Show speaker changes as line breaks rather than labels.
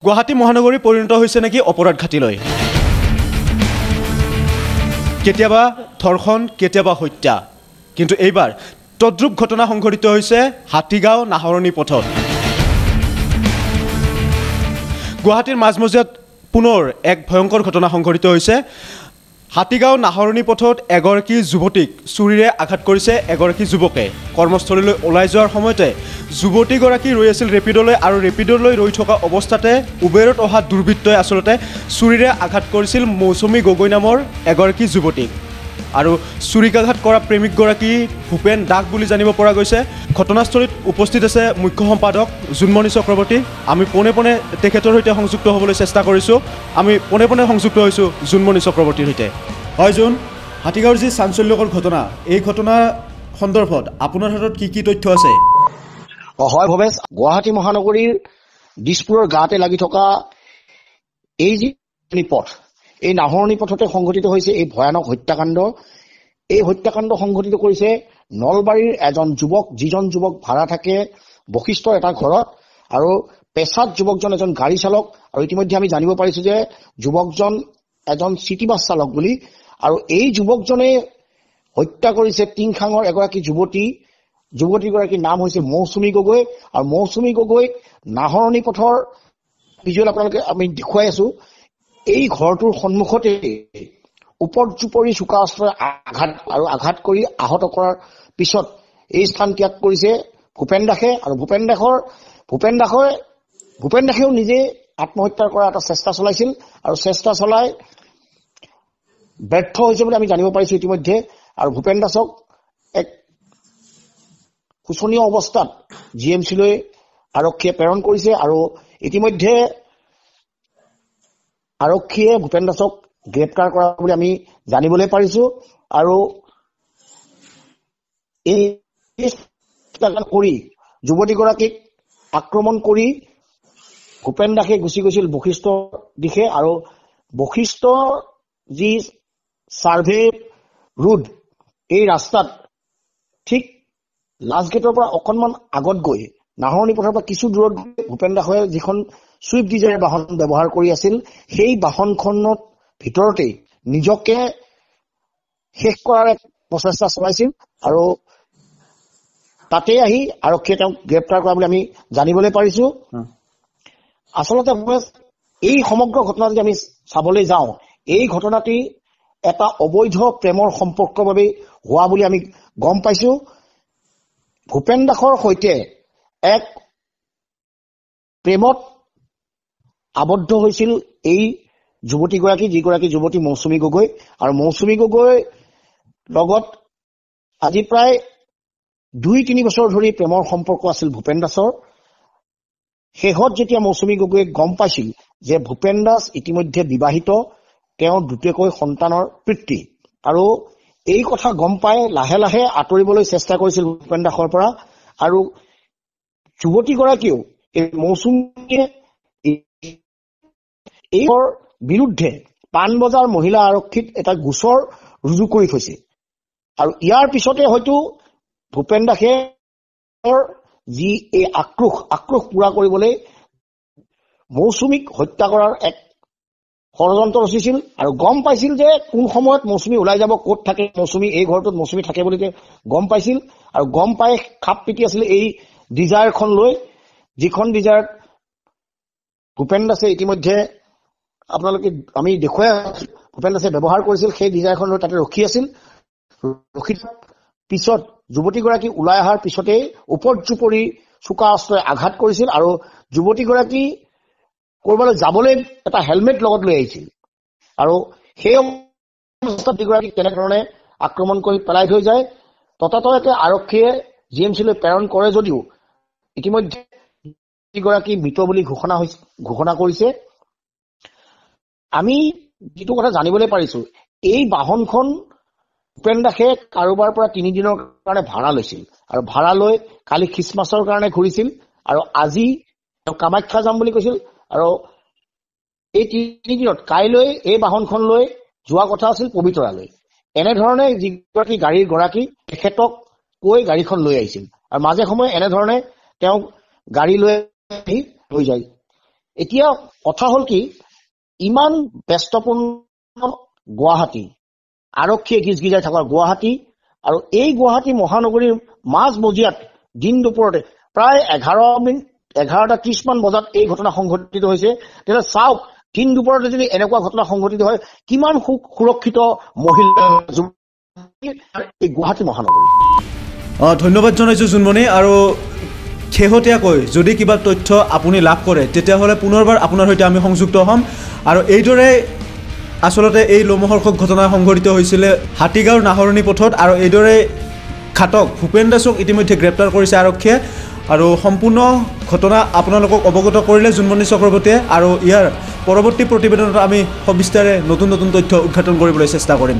গুৱাহাটী মহানগৰী পৰিণত হৈছে নেকি অপৰাধ ঘাটিলৈ কেতিয়াবা ধৰ্ষণ কেতিয়াবা হত্যা কিন্তু এইবাৰ তদ্ৰুপ ঘটনা সংঘটিত হৈছে হাতীগাঁও নাহৰণি পথত গুৱাহাটীৰ মাজমজিয়াত পুনৰ এক ভয়ংকৰ ঘটনা সংঘটিত হৈছে হাতীগাঁও নাহৰণি পথত এগৰাকী যুৱতীক চুৰিৰে আঘাত কৰিছে এগৰাকী যুৱকে কৰ্মস্থলীলৈ ওলাই যোৱাৰ সময়তে যুৱতীগৰাকী ৰৈ আছিল ৰেপিডলৈ আৰু ৰেপিডলৈ ৰৈ থকা অৱস্থাতে উবেৰত অহা দুৰ্বৃত্তই আচলতে চুৰিৰে আঘাত কৰিছিল মৌচুমী গগৈ নামৰ এগৰাকী যুৱতীক আৰু চুৰিকাঘাত কৰা প্ৰেমিকগৰাকী ভূপেন দাস বুলি জানিব পৰা গৈছে ঘটনাস্থলীত উপস্থিত আছে মুখ্য সম্পাদক জুনমণি চক্ৰৱৰ্তী আমি পোনে পোনে তেখেতৰ সৈতে সংযুক্ত হ'বলৈ চেষ্টা কৰিছোঁ আমি পোনে পোনে সংযুক্ত হৈছোঁ জুনমণি চক্ৰৱৰ্তীৰ সৈতে হয় জুন হাতীগাঁৱৰ যি চাঞ্চল্যকৰ ঘটনা এই ঘটনা সন্দৰ্ভত আপোনাৰ হাতত কি তথ্য আছে
হয় ভৱেশ গুৱাহাটী মহানগৰীৰ দিছপুৰৰ গাঁতে লাগি থকা এই যি পথ এই নাহৰণি পথতে সংঘটিত হৈছে এই ভয়ানক হত্যাকাণ্ড এই হত্যাকাণ্ড সংঘটিত কৰিছে নলবাৰীৰ এজন যুৱক যিজন যুৱক ভাড়া থাকে বশিষ্ঠৰ এটা ঘৰত আৰু পেছাত যুৱকজন এজন গাড়ী চালক আৰু ইতিমধ্যে আমি জানিব পাৰিছো যে যুৱকজন এজন চিটি বাছ চালক বুলি আৰু এই যুৱকজনে হত্যা কৰিছে টিংখাঙৰ এগৰাকী যুৱতীগৰাকীৰ নাম হৈছে মৌচুমী গগৈ আৰু মৌচুমী গগৈ নাহৰণি পথৰ ভিজুৱেল আপোনালোকে আমি দেখুৱাই আছো এই ঘৰটোৰ সন্মুখতে উপৰ্যুপৰি চোকা অস্ত্ৰৰ আঘাত কৰি আহত কৰাৰ পিছত এই স্থান ত্যাগ কৰিছে ভূপেন দাসে আৰু ভূপেন দাসেও নিজে আত্মহত্যা কৰাৰ এটা চেষ্টা চলাইছিল আৰু চেষ্টা চলাই ব্যৰ্থ হৈছে বুলি আমি জানিব পাৰিছো ইতিমধ্যে আৰু ভূপেন দাসক এক শোচনীয় অৱস্থাত জিএমচিলৈ আৰক্ষীয়ে প্ৰেৰণ কৰিছে আৰু ইতিমধ্যে আৰক্ষীয়ে ভূপেন দাসক গ্ৰেপ্তাৰ কৰা বুলি আমি জানিবলৈ পাৰিছো আৰু এই কৰি যুৱতীগৰাকীক আক্ৰমণ কৰি ভূপেন দাসে গুচি গৈছিল বশিষ্ঠৰ দিশে আৰু বশিষ্ঠৰ যি ছাৰ্ভে ৰোড এই ৰাস্তাত ঠিক লাষ্ট গেটৰ পৰা অকণমান আগত গৈ নাহৰণি পথৰ পৰা কিছু দূৰত ভূপেন দাসে যিখন চুইফ্ট ডিজায়াৰ বাহন ব্যৱহাৰ কৰি আছিল সেই বাহনখনৰ ভিতৰতে নিজকে শেষ কৰাৰ এক প্ৰচেষ্টা চলাইছিল আৰু তাতে আহি আৰক্ষীয়ে তেওঁক গ্ৰেপ্তাৰ কৰা বুলি আমি জানিবলৈ পাৰিছো আচলতে এই সমগ্ৰ ঘটনা যদি আমি চাবলৈ যাওঁ এই ঘটনাটি এটা অবৈধ প্ৰেমৰ সম্পৰ্কৰ বাবে হোৱা বুলি আমি গম পাইছো ভূপেন দাসৰ সৈতে এক প্ৰেমত আবদ্ধ হৈছিল এই যুৱতীগৰাকী যিগৰাকী যুৱতী মৌচুমী গগৈ আৰু মৌচুমী গগৈৰ লগত আজি প্ৰায় 2-3 বছৰ ধৰি প্ৰেমৰ সম্পৰ্ক আছিল ভূপেন দাসৰ শেহত যেতিয়া মৌচুমী গগৈয়ে গম পাইছিল যে ভূপেন দাস ইতিমধ্যে বিবাহিত তেওঁ দুটাকৈ সন্তানৰ পিতৃ আৰু এই কথা গম পাই লাহে লাহে আঁতৰিবলৈ চেষ্টা কৰিছিল ভূপেন দাসৰ পৰা আৰু যুৱতীগৰাকীও এই মৌচুমীয়ে এইৰ বিৰুদ্ধে পাণবজাৰ মহিলা আৰক্ষীত এটা গোচৰ ৰুজু কৰি থৈছে আৰু ইয়াৰ পিছতে হয়তো ভূপেন দাসে যি এই আক্ৰোশ পূৰা কৰিবলৈ মৌচুমীক হত্যা কৰাৰ এক ষড়যন্ত্ৰ ৰচিছিল আৰু গম পাইছিল যে কোন সময়ত মৌচুমী ওলাই যাব ক'ত থাকে মৌচুমী এই ঘৰটোত মৌচুমী থাকে বুলি গম পাইছিল আৰু গম পাই খাপ পিটি আছিল এই ডিজায়াৰখন লৈ যিখন ডিজায়াৰ ভূপেন দাসে ইতিমধ্যে আপোনালোকে আমি দেখুৱাই ভূপেন দাসে ব্যৱহাৰ কৰিছিল সেই ডিজায়াৰখন লৈ তাতে ৰখি আছিল পিছত যুৱতীগৰাকী ওলাই অহাৰ পিছতে উপৰ্যুপৰি চোকা অস্ত্ৰৰে আঘাত কৰিছিল আৰু যুৱতীগৰাকী কৰবালৈ যাবলৈ এটা হেলমেট লগত লৈ আহিছিল আৰু সেই অৱস্থাত যিগৰাকী তেনেধৰণে আক্ৰমণ কৰি পেলাই থৈ যায় ততাতৈয়াকে আৰক্ষীয়ে জিএমচিলৈ প্ৰেৰণ কৰে যদিও ইতিমধ্যে গৰাকী মৃত বুলি ঘোষণা কৰিছে আমি যিটো কথা জানিবলৈ পাৰিছো এই বাহনখন ভূপেন দাসে কাৰোবাৰ পৰা 3 দিনৰ কাৰণে ভাড়া লৈছিল আৰু ভাড়া লৈ কালি খ্ৰীষ্টমাছৰ কাৰণে ঘূৰিছিল আৰু আজি তেওঁ কামাখ্যা যাম বুলি কৈছিল আৰু এই 3 দিনত কাইলৈ এই বাহনখন লৈ যোৱা কথা আছিল পবিতৰালৈ এনেধৰণে যিগৰাকী গাড়ীৰ গৰাকী তেখেতক কৈ গাড়ীখন লৈ আহিছিল আৰু মাজে সময়ে এনেধৰণে তেওঁ গাড়ী লৈ যায় এতিয়া কথা হ'ল কি, ইমান ব্যস্তপূৰ্ণ গুৱাহাটী, আৰক্ষীয়ে গিজগিজাই থকা গুৱাহাটী, আৰু এই গুৱাহাটী মহানগৰীৰ মাজ মজিয়াত দিন দুপৰতে প্ৰায় 11:30 বজাত এই ঘটনা সংঘটিত হৈছে। তেতিয়া চাওক, দিন দুপৰতে যদি এনেকুৱা ঘটনা সংঘটিত হয়, কিমান সুৰক্ষিত মহিলা এই গুৱাহাটী মহানগৰী।
ধন্যবাদ জনাইছোঁ জোনমণি। আৰু শেহতীয়াকৈ যদি কিবা তথ্য আপুনি লাভ কৰে তেতিয়াহ'লে পুনৰবাৰ আপোনাৰ সৈতে আমি সংযুক্ত হ'ম। আৰু এইদৰে আচলতে এই লোমহৰ্ষক ঘটনা সংঘটিত হৈছিলে হাতীগাঁৱৰ নাহৰণি পথত, আৰু এইদৰে ঘাতক ভূপেন দাসক ইতিমধ্যে গ্ৰেপ্তাৰ কৰিছে আৰক্ষীয়ে। আৰু সম্পূৰ্ণ ঘটনা আপোনালোকক অৱগত কৰিলে জোনমণি চক্ৰৱৰ্তীয়ে, আৰু ইয়াৰ পৰৱৰ্তী প্ৰতিবেদনত আমি সবিস্তাৰে নতুন নতুন তথ্য উদ্ঘাটন কৰিবলৈ চেষ্টা কৰিম।